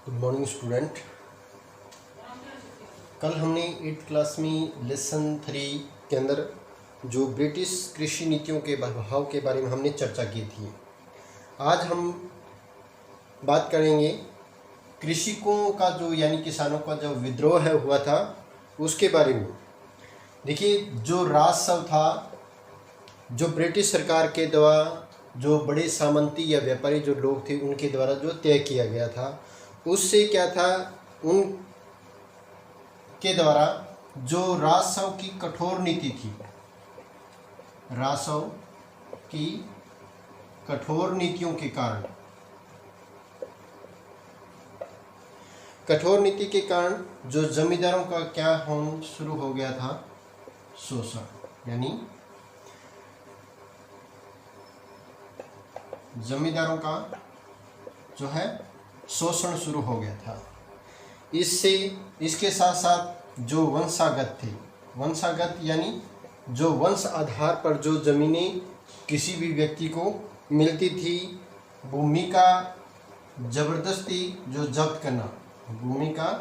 Good morning student. कल हमने 8th class में लेसन 3 के अंदर जो ब्रिटिश कृषि नीतियों के प्रभाव के बारे में हमने चर्चा की थी। आज हम बात करेंगे कृषकों का जो यानी किसानों का जो विद्रोह है हुआ था उसके बारे में। देखिए, जो राजस्व था जो ब्रिटिश सरकार के द्वारा जो बड़े सामंती या व्यापारी जो लोग थे उनके द्वारा जो तय किया गया था, उससे क्या था, उन के द्वारा जो राजस्व की कठोर नीति थी, राजस्व की कठोर नीतियों के कारण, कठोर नीति के कारण जो जमींदारों का क्या होना शुरू हो गया था, शोषण, यानी जमींदारों का जो है शोषण शुरू हो गया था। इससे इसके साथ साथ जो वंशागत थे, वंशागत यानी जो वंश आधार पर जो ज़मीनें किसी भी व्यक्ति को मिलती थी, भूमि का ज़बरदस्ती जो जब्त करना, भूमि का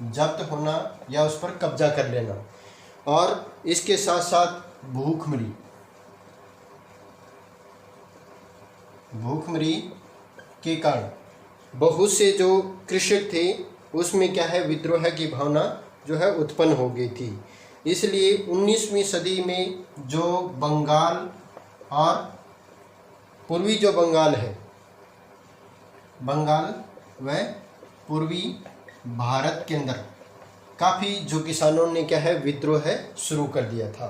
जब्त होना या उस पर कब्जा कर लेना, और इसके साथ साथ भूखमरी, भूखमरी के कारण बहुत से जो कृषक थे उसमें क्या है, विद्रोह की भावना जो है उत्पन्न हो गई थी। इसलिए 19वीं सदी में जो बंगाल और पूर्वी जो बंगाल है, बंगाल व पूर्वी भारत के अंदर काफ़ी जो किसानों ने क्या है विद्रोह है शुरू कर दिया था।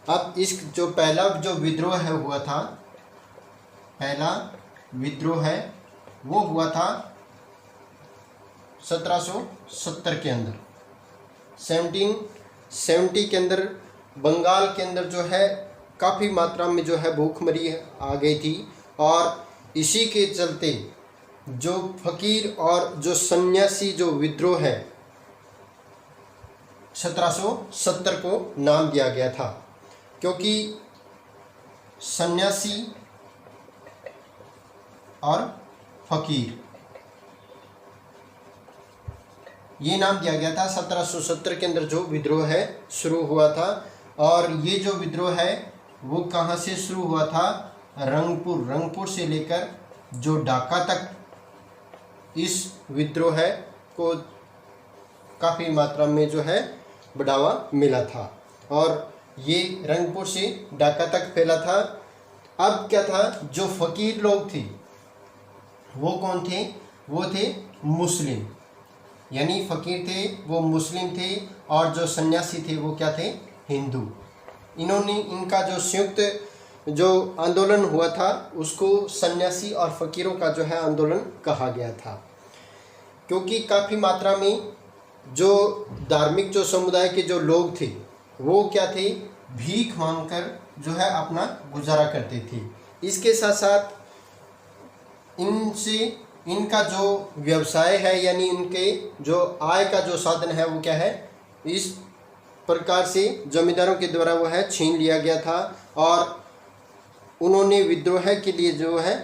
अब इस जो पहला जो विद्रोह है हुआ था, पहला विद्रोह है वो हुआ था 1770 के अंदर, 1770 के अंदर बंगाल के अंदर जो है काफ़ी मात्रा में जो है भूखमरी आ गई थी, और इसी के चलते जो फकीर और जो सन्यासी जो विद्रोह है 1770 को नाम दिया गया था, क्योंकि सन्यासी और फकीर ये नाम दिया गया था। 1770 के अंदर जो विद्रोह है शुरू हुआ था, और ये जो विद्रोह है वो कहाँ से शुरू हुआ था, रंगपुर से लेकर जो ढाका तक इस विद्रोह है को काफ़ी मात्रा में जो है बढ़ावा मिला था, और ये रंगपुर से ढाका तक फैला था। अब क्या था, जो फकीर लोग थे वो कौन थे, वो थे मुस्लिम, यानी फकीर थे वो मुस्लिम थे, और जो सन्यासी थे वो क्या थे, हिंदू। इन्होंने इनका जो संयुक्त जो आंदोलन हुआ था उसको सन्यासी और फकीरों का जो है आंदोलन कहा गया था, क्योंकि काफ़ी मात्रा में जो धार्मिक जो समुदाय के जो लोग थे वो क्या थे, भीख मांगकर जो है अपना गुजारा करते थे। इसके साथ साथ इनसे इनका जो व्यवसाय है यानी इनके जो आय का जो साधन है वो क्या है, इस प्रकार से जमींदारों के द्वारा वो है छीन लिया गया था, और उन्होंने विद्रोह के लिए जो है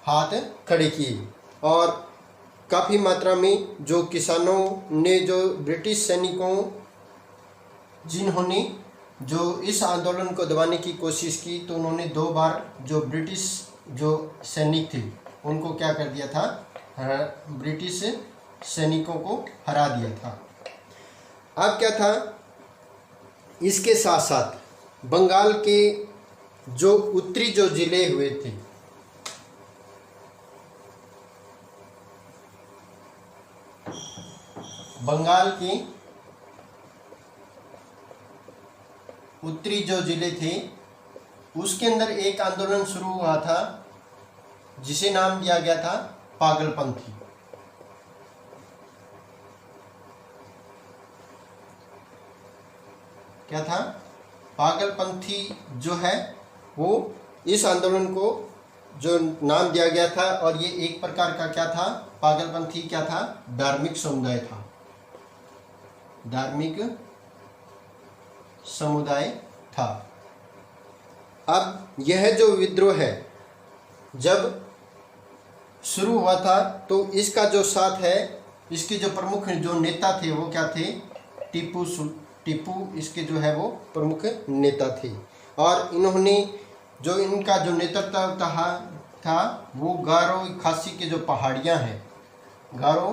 हाथ खड़े किए, और काफ़ी मात्रा में जो किसानों ने जो ब्रिटिश सैनिकों जिन्होंने जो इस आंदोलन को दबाने की कोशिश की, तो उन्होंने 2 बार जो ब्रिटिश जो सैनिक थे उनको क्या कर दिया था, ब्रिटिश सैनिकों को हरा दिया था। अब क्या था, इसके साथ साथ बंगाल के जो उत्तरी जो जिले हुए थे, बंगाल के उत्तरी जो जिले थे उसके अंदर एक आंदोलन शुरू हुआ था जिसे नाम दिया गया था पागलपंथी। क्या था, पागलपंथी जो है वो इस आंदोलन को जो नाम दिया गया था, और ये एक प्रकार का क्या था, पागलपंथी क्या था, धार्मिक समुदाय था, धार्मिक समुदाय था। अब यह जो विद्रोह है जब शुरू हुआ था, तो इसका जो साथ है, इसके जो प्रमुख जो नेता थे वो क्या थे? टीपू इसके जो है वो प्रमुख नेता थे। और इन्होंने जो इनका जो नेतृत्व था वो गारो खासी के जो पहाड़ियाँ हैं, गारो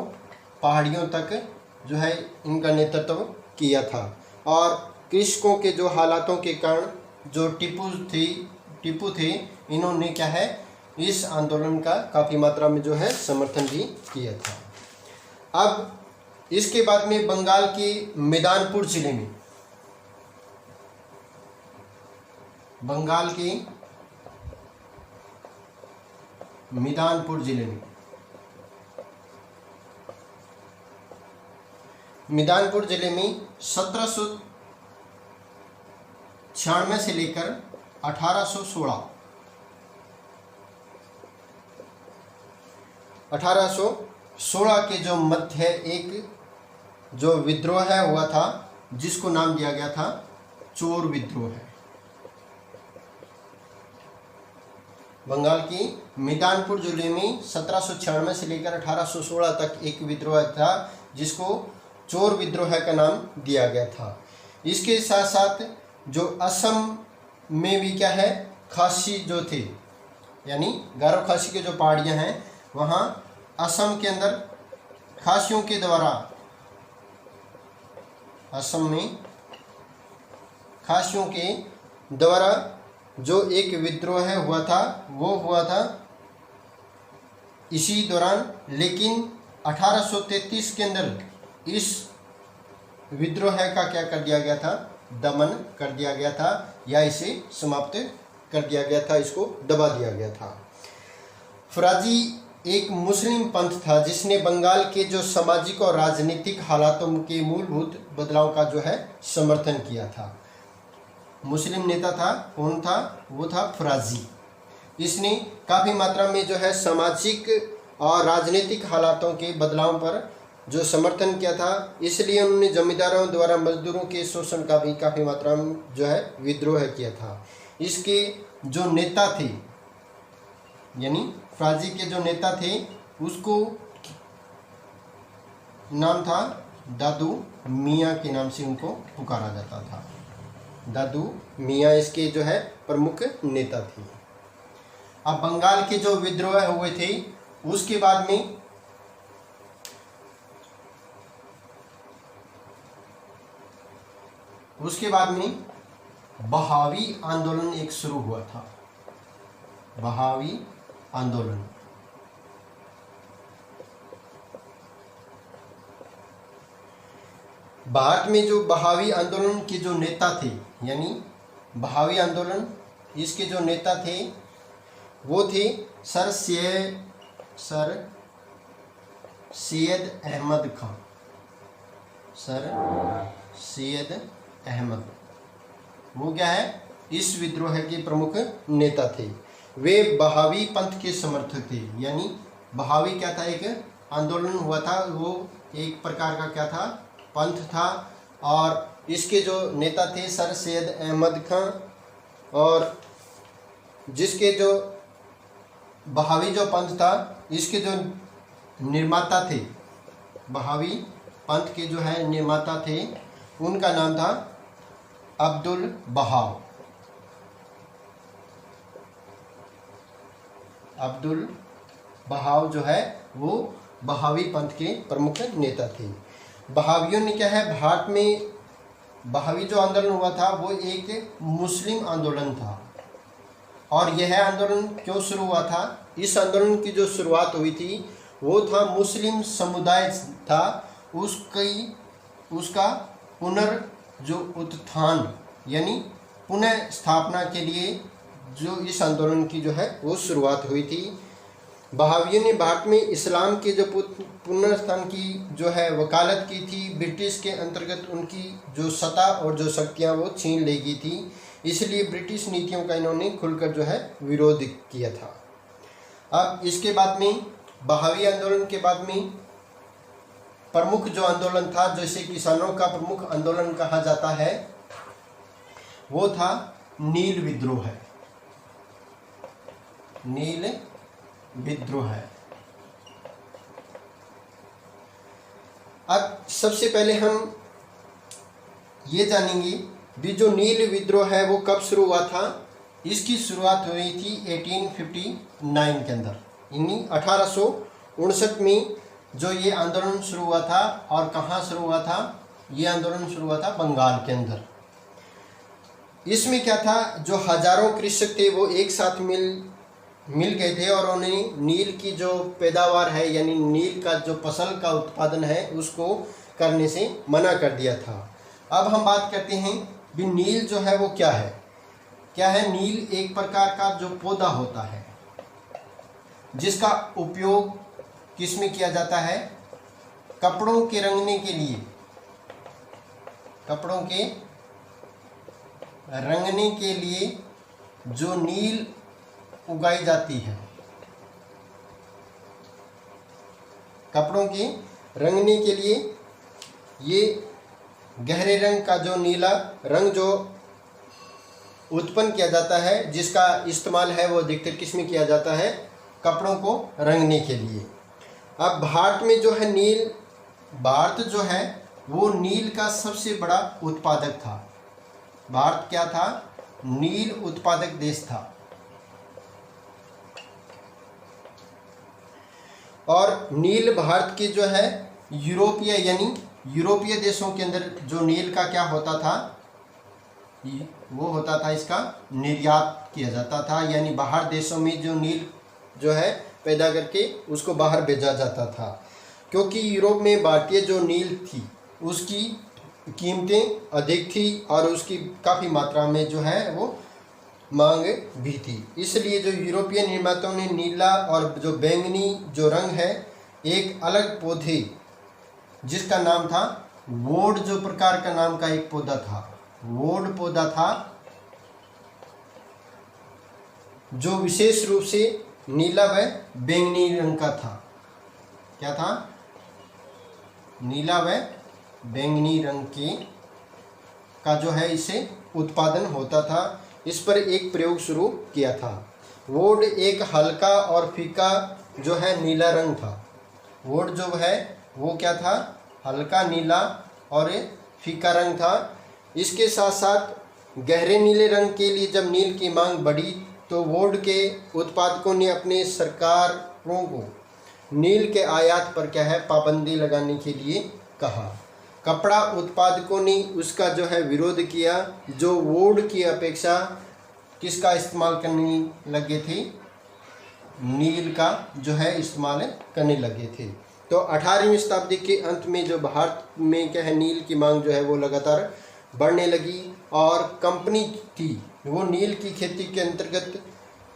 पहाड़ियों तक जो है इनका नेतृत्व किया था। और कृषकों के जो हालातों के कारण जो टीपू थे, इन्होंने क्या है इस आंदोलन का काफ़ी मात्रा में जो है समर्थन भी किया था। अब इसके बाद में बंगाल के मेदिनीपुर जिले में, बंगाल के मेदिनीपुर जिले में, मेदिनीपुर जिले में 1796 से लेकर 1816 के जो मध्य एक जो विद्रोह है हुआ था, जिसको नाम दिया गया था चोर विद्रोह है। बंगाल की मेदिनीपुर जिले में 1796 से लेकर 1816 तक एक विद्रोह था, जिसको चोर विद्रोह का नाम दिया गया था। इसके साथ साथ जो असम में भी क्या है खासी जो थे, यानी गारो खासी के जो पहाड़ियाँ हैं, वहाँ असम के अंदर खासियों के द्वारा, असम में खासियों के द्वारा जो एक विद्रोह हुआ था, वो हुआ था इसी दौरान। लेकिन 1833 के अंदर इस विद्रोह का क्या कर दिया गया था? दमन कर दिया गया था, या इसे समाप्त कर दिया गया था, इसको दबा दिया गया था। फराजी एक मुस्लिम पंथ था जिसने बंगाल के जो सामाजिक और राजनीतिक हालातों के मूलभूत बदलाव का जो है समर्थन किया था। मुस्लिम नेता था, कौन था? वो था फराजी। इसने काफ़ी मात्रा में जो है सामाजिक और राजनीतिक हालातों के बदलाव पर जो समर्थन किया था, इसलिए उन्होंने जमींदारों द्वारा मजदूरों के शोषण का भी काफ़ी मात्रा में जो है विद्रोह किया था। इसके जो नेता थे, यानी फराजी के जो नेता थे, उसको नाम था दादू मियाँ के नाम से उनको पुकारा जाता था। दादू मियाँ इसके जो है प्रमुख नेता थे। अब बंगाल के जो विद्रोह हुए थे, उसके बाद में बहावी आंदोलन एक शुरू हुआ था। बहावी आंदोलन, भारत में जो बहावी आंदोलन के जो नेता थे, यानी बहावी आंदोलन इसके जो नेता थे वो थे सर सैयद अहमद खान। सर सैयद अहमद, वो क्या है इस विद्रोह के प्रमुख नेता थे। वे बहावी पंथ के समर्थक थे, यानी बहावी क्या था? एक आंदोलन हुआ था, वो एक प्रकार का क्या था? पंथ था। और इसके जो नेता थे सर सैयद अहमद खान, और जिसके जो बहावी जो पंथ था, इसके जो निर्माता थे, बहावी पंथ के जो है निर्माता थे, उनका नाम था अब्दुल बहाव। अब्दुल बहाव जो है वो बहावी पंथ के प्रमुख नेता थे। बहावियों ने क्या है, भारत में बहावी जो आंदोलन हुआ था वो एक मुस्लिम आंदोलन था। और यह आंदोलन क्यों शुरू हुआ था? इस आंदोलन की जो शुरुआत हुई थी वो था मुस्लिम समुदाय था, उसका जो उत्थान, यानी पुनः स्थापना के लिए जो इस आंदोलन की जो है वो शुरुआत हुई थी। बहावियों ने भारत में इस्लाम के जो पुनर्स्थान की जो है वकालत की थी। ब्रिटिश के अंतर्गत उनकी जो सत्ता और जो शक्तियाँ वो छीन ली गई थी, इसलिए ब्रिटिश नीतियों का इन्होंने खुलकर जो है विरोध किया था। अब इसके बाद में बहावी आंदोलन के बाद में प्रमुख जो आंदोलन था, जैसे किसानों का प्रमुख आंदोलन कहा जाता है, वो था नील विद्रोह। नील विद्रोह। अब सबसे पहले हम ये जानेंगे भी जो नील विद्रोह है वो कब शुरू हुआ था। इसकी शुरुआत हुई थी 1859 के अंदर, यानी 1859 में जो ये आंदोलन शुरू हुआ था। और कहाँ शुरू हुआ था? ये आंदोलन शुरू हुआ था बंगाल के अंदर। इसमें क्या था, जो हजारों कृषक थे वो एक साथ मिल गए थे और उन्होंने नील की जो पैदावार है, यानी नील का जो फसल का उत्पादन है, उसको करने से मना कर दिया था। अब हम बात करते हैं भी नील जो है वो क्या है। क्या है? नील एक प्रकार का जो पौधा होता है जिसका उपयोग किस में किया जाता है? कपड़ों के रंगने के लिए। कपड़ों के रंगने के लिए जो नील उगाई जाती है, कपड़ों के रंगने के लिए ये गहरे रंग का जो नीला रंग जो उत्पन्न किया जाता है, जिसका इस्तेमाल है वो अधिकतर किस में किया जाता है? कपड़ों को रंगने के लिए। अब भारत में जो है नील, भारत जो है वो नील का सबसे बड़ा उत्पादक था। भारत क्या था? नील उत्पादक देश था। और नील भारत के जो है यूरोपीय, यानी यूरोपीय देशों के अंदर जो नील का क्या होता था, वो होता था, इसका निर्यात किया जाता था। यानी बाहर देशों में जो नील जो है पैदा करके उसको बाहर भेजा जाता था, क्योंकि यूरोप में भारतीय जो नील थी उसकी कीमतें अधिक थी और उसकी काफ़ी मात्रा में जो है वो मांग भी थी। इसलिए जो यूरोपीय निर्माताओं ने नीला और जो बैंगनी जो रंग है, एक अलग पौधे जिसका नाम था वोड, जो प्रकार का नाम का एक पौधा था, वोड पौधा था, जो विशेष रूप से नीला व बैंगनी रंग का था। क्या था? नीला व बैंगनी रंग का जो है इसे उत्पादन होता था। इस पर एक प्रयोग शुरू किया था। वोड एक हल्का और फीका जो है नीला रंग था। वोड जो है वो क्या था? हल्का नीला और फीका रंग था। इसके साथ साथ गहरे नीले रंग के लिए जब नील की मांग बढ़ी तो वोड के उत्पादकों ने अपने सरकारों को नील के आयात पर क्या है पाबंदी लगाने के लिए कहा। कपड़ा उत्पादकों ने उसका जो है विरोध किया, जो वोड की अपेक्षा किसका इस्तेमाल करने लगे थे? नील का जो है इस्तेमाल करने लगे थे। तो 18वीं शताब्दी के अंत में जो भारत में क्या है नील की मांग जो है वो लगातार बढ़ने लगी और कंपनी थी वो नील की खेती के अंतर्गत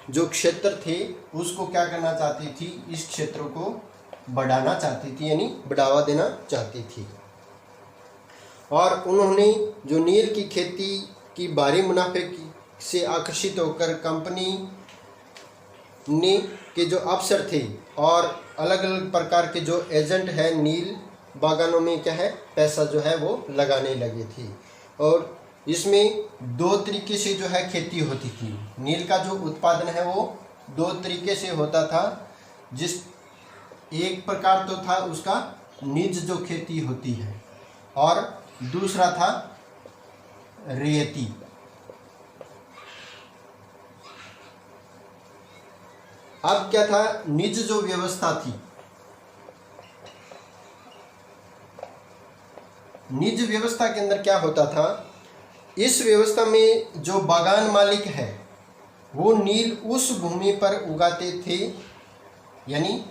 जो क्षेत्र थे उसको क्या करना चाहती थी? इस क्षेत्र को बढ़ाना चाहती थी, यानी बढ़ावा देना चाहती थी। और उन्होंने जो नील की खेती की भारी मुनाफे से आकर्षित होकर कंपनी ने के जो अफसर थे और अलग अलग प्रकार के जो एजेंट है नील बागानों में क्या है पैसा जो है वो लगाने लगे थे। और इसमें दो तरीके से जो है खेती होती थी। नील का जो उत्पादन है वो दो तरीके से होता था। जिस एक प्रकार तो था उसका निज जो खेती होती है और दूसरा था रियती। अब क्या था? निज जो व्यवस्था थी, निज व्यवस्था के अंदर क्या होता था? इस व्यवस्था में जो बागान मालिक है वो नील उस भूमि पर उगाते थे, यानी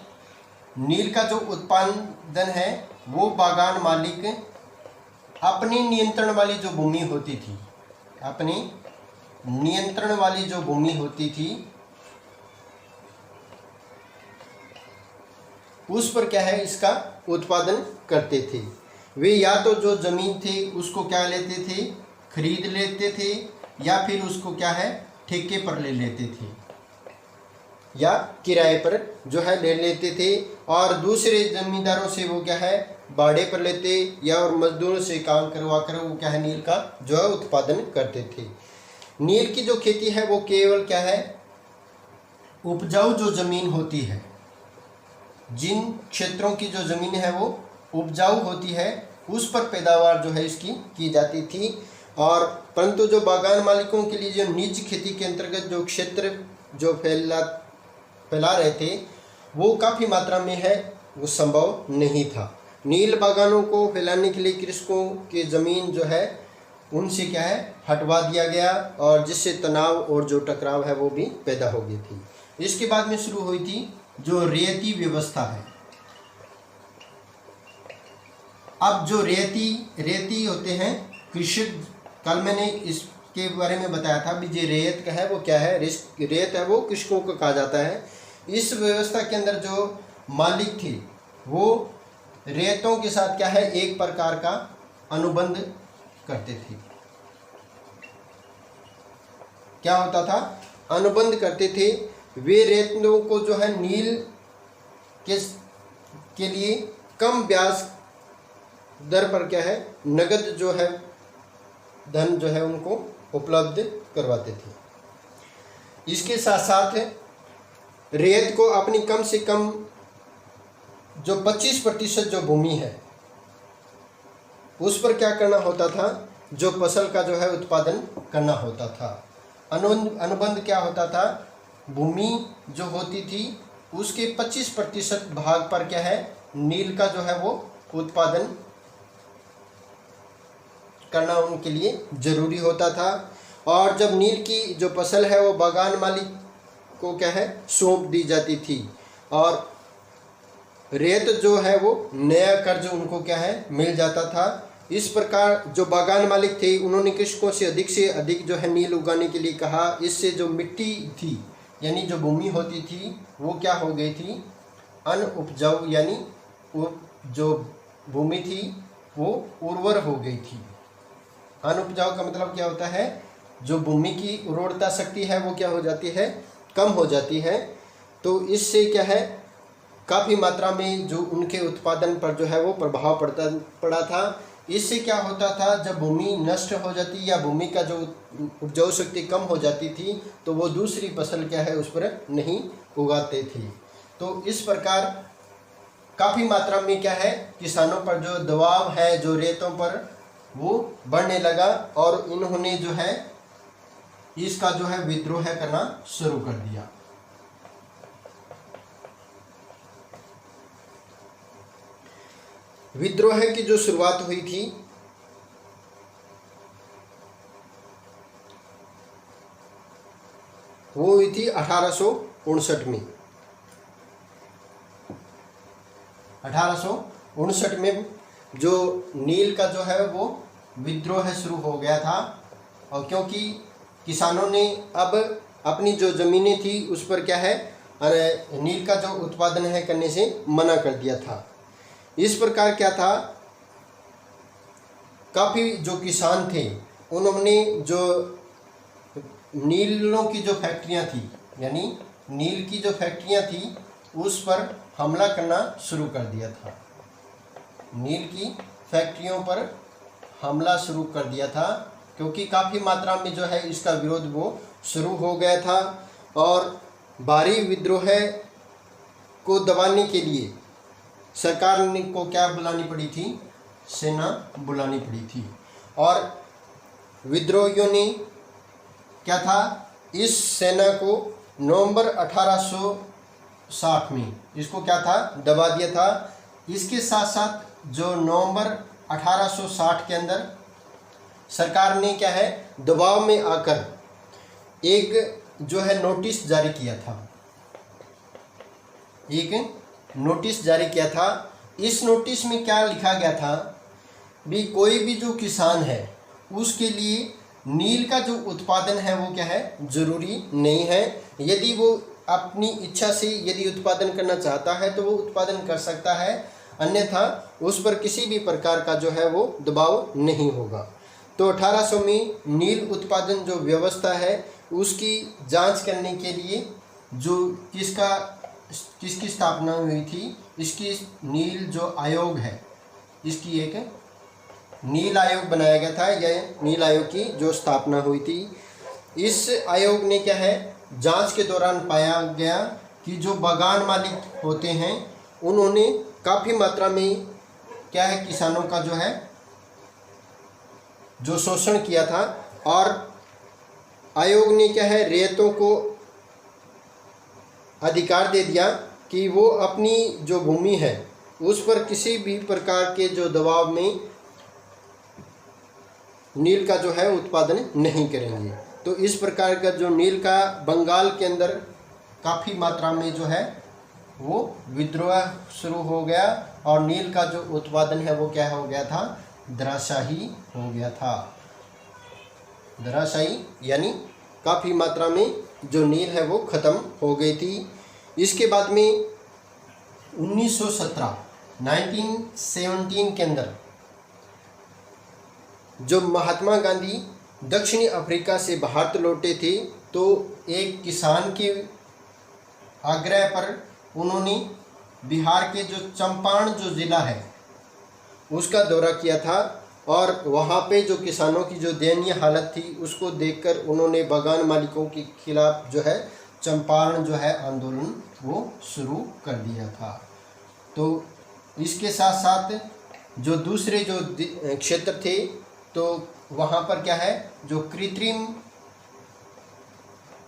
नील का जो उत्पादन है वो बागान मालिक अपने नियंत्रण वाली जो भूमि होती थी, अपने नियंत्रण वाली जो भूमि होती थी उस पर क्या है इसका उत्पादन करते थे। वे या तो जो जमीन थी उसको क्या लेते थे? खरीद लेते थे, या फिर उसको क्या है ठेके पर ले लेते थे या किराए पर जो है ले लेते थे। और दूसरे जमींदारों से वो क्या है बाड़े पर लेते या और मजदूरों से काम करवा कर वो क्या है नील का जो है उत्पादन करते थे। नील की जो खेती है वो केवल क्या है उपजाऊ जो ज़मीन होती है, जिन क्षेत्रों की जो ज़मीन है वो उपजाऊ होती है उस पर पैदावार जो है इसकी की जाती थी। और परंतु जो बागान मालिकों के लिए जो निजी खेती के अंतर्गत जो क्षेत्र जो फैला रहे थे वो काफ़ी मात्रा में है वो संभव नहीं था। नील बागानों को फैलाने के लिए कृषकों की ज़मीन जो है उनसे क्या है हटवा दिया गया, और जिससे तनाव और जो टकराव है वो भी पैदा हो गई थी। इसके बाद में शुरू हुई थी जो रियायती व्यवस्था है। अब जो रियायती होते हैं कृषक, कल मैंने इसके बारे में बताया था भी जो रियायत का है वो क्या है, रियायत है वो कृषकों को कहा जाता है। इस व्यवस्था के अंदर जो मालिक थे वो रियायतों के साथ क्या है एक प्रकार का अनुबंध करते थे। क्या होता था, अनुबंध करते थे। वे रियायतों को जो है नील के लिए कम ब्याज दर पर क्या है नगद जो है धन जो है उनको उपलब्ध करवाते थे। इसके साथ साथ रियायत को अपनी कम से कम जो 25% जो भूमि है उस पर क्या करना होता था, जो फसल का जो है उत्पादन करना होता था। अनुबंध क्या होता था, भूमि जो होती थी उसके 25% भाग पर क्या है नील का जो है वो उत्पादन करना उनके लिए जरूरी होता था। और जब नील की जो फसल है वो बागान मालिक को क्या है सौंप दी जाती थी, और रेत जो है वो नया कर्ज उनको क्या है मिल जाता था। इस प्रकार जो बागान मालिक थे उन्होंने कृषकों से अधिक जो है नील उगाने के लिए कहा। इससे जो मिट्टी थी यानी जो भूमि होती थी वो क्या हो गई थी अनउपजाऊ, यानी वो जो भूमि थी वो उर्वर हो गई थी। अनउपजाऊ का मतलब क्या होता है, जो भूमि की उर्वरता शक्ति है वो क्या हो जाती है कम हो जाती है। तो इससे क्या है काफ़ी मात्रा में जो उनके उत्पादन पर जो है वो प्रभाव पड़ा था। इससे क्या होता था, जब भूमि नष्ट हो जाती या भूमि का जो उपजाऊ शक्ति कम हो जाती थी तो वो दूसरी फसल क्या है उस पर नहीं उगाते थे। तो इस प्रकार काफ़ी मात्रा में क्या है किसानों पर जो दबाव है जो रेतों पर वो बढ़ने लगा, और इन्होंने जो है इसका जो है विद्रोह करना शुरू कर दिया। विद्रोह की जो शुरुआत हुई थी वो हुई थी 1859 में। 1859 में जो नील का जो है वो विद्रोह शुरू हो गया था, और क्योंकि किसानों ने अब अपनी जो ज़मीनें थी उस पर क्या है नील का जो उत्पादन है करने से मना कर दिया था। इस प्रकार क्या था, काफ़ी जो किसान थे उन्होंने जो नीलों की जो फैक्ट्रियां थी यानी नील की जो फैक्ट्रियां थी उस पर हमला करना शुरू कर दिया था। नील की फैक्ट्रियों पर हमला शुरू कर दिया था, क्योंकि काफ़ी मात्रा में जो है इसका विरोध वो शुरू हो गया था। और भारी विद्रोह को दबाने के लिए सरकार ने को क्या बुलानी पड़ी थी, सेना बुलानी पड़ी थी। और विद्रोहियों ने क्या था, इस सेना को नवंबर 1860 में इसको क्या था दबा दिया था। इसके साथ साथ जो नवंबर 1860 के अंदर सरकार ने क्या है दबाव में आकर एक जो है नोटिस जारी किया था, एक नोटिस जारी किया था। इस नोटिस में क्या लिखा गया था भी, कोई भी जो किसान है उसके लिए नील का जो उत्पादन है वो क्या है ज़रूरी नहीं है। यदि वो अपनी इच्छा से यदि उत्पादन करना चाहता है तो वो उत्पादन कर सकता है, अन्यथा उस पर किसी भी प्रकार का जो है वो दबाव नहीं होगा। तो 1800 में नील उत्पादन जो व्यवस्था है उसकी जांच करने के लिए जो किसकी स्थापना हुई थी, इसकी नील जो आयोग है इसकी एक नील आयोग बनाया गया था। यह नील आयोग की जो स्थापना हुई थी, इस आयोग ने क्या है जांच के दौरान पाया गया कि जो बागान मालिक होते हैं उन्होंने काफ़ी मात्रा में क्या है, किसानों का जो है जो शोषण किया था। और आयोग ने क्या है, रैयतों को अधिकार दे दिया कि वो अपनी जो भूमि है उस पर किसी भी प्रकार के जो दबाव में नील का जो है उत्पादन नहीं करेंगे। तो इस प्रकार का जो नील का बंगाल के अंदर काफ़ी मात्रा में जो है वो विद्रोह शुरू हो गया और नील का जो उत्पादन है वो क्या हो गया था, धराशायी हो गया था। धराशायी यानी काफ़ी मात्रा में जो नील है वो ख़त्म हो गई थी। इसके बाद में 1917 के अंदर जो महात्मा गांधी दक्षिणी अफ्रीका से भारत लौटे थे, तो एक किसान के आग्रह पर उन्होंने बिहार के जो चंपारण जो ज़िला है उसका दौरा किया था और वहाँ पे जो किसानों की जो दयनीय हालत थी उसको देखकर उन्होंने बागान मालिकों के खिलाफ जो है चंपारण जो है आंदोलन वो शुरू कर दिया था। तो इसके साथ साथ जो दूसरे जो क्षेत्र थे तो वहाँ पर क्या है, जो कृत्रिम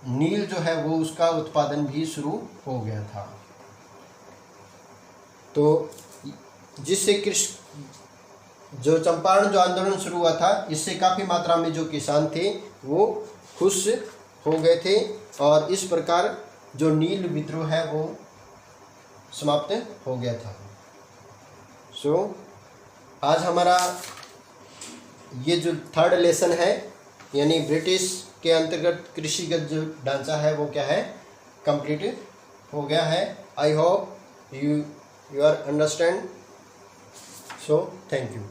नील जो है वो उसका उत्पादन भी शुरू हो गया था। तो जिससे जो चंपारण जो आंदोलन शुरू हुआ था इससे काफ़ी मात्रा में जो किसान थे वो खुश हो गए थे और इस प्रकार जो नील विद्रोह है वो समाप्त हो गया था। आज हमारा ये जो थर्ड लेसन है यानी ब्रिटिश के अंतर्गत कृषिगत जो ढांचा है वो क्या है, कंप्लीट हो गया है। I hope you are understand. Thank you.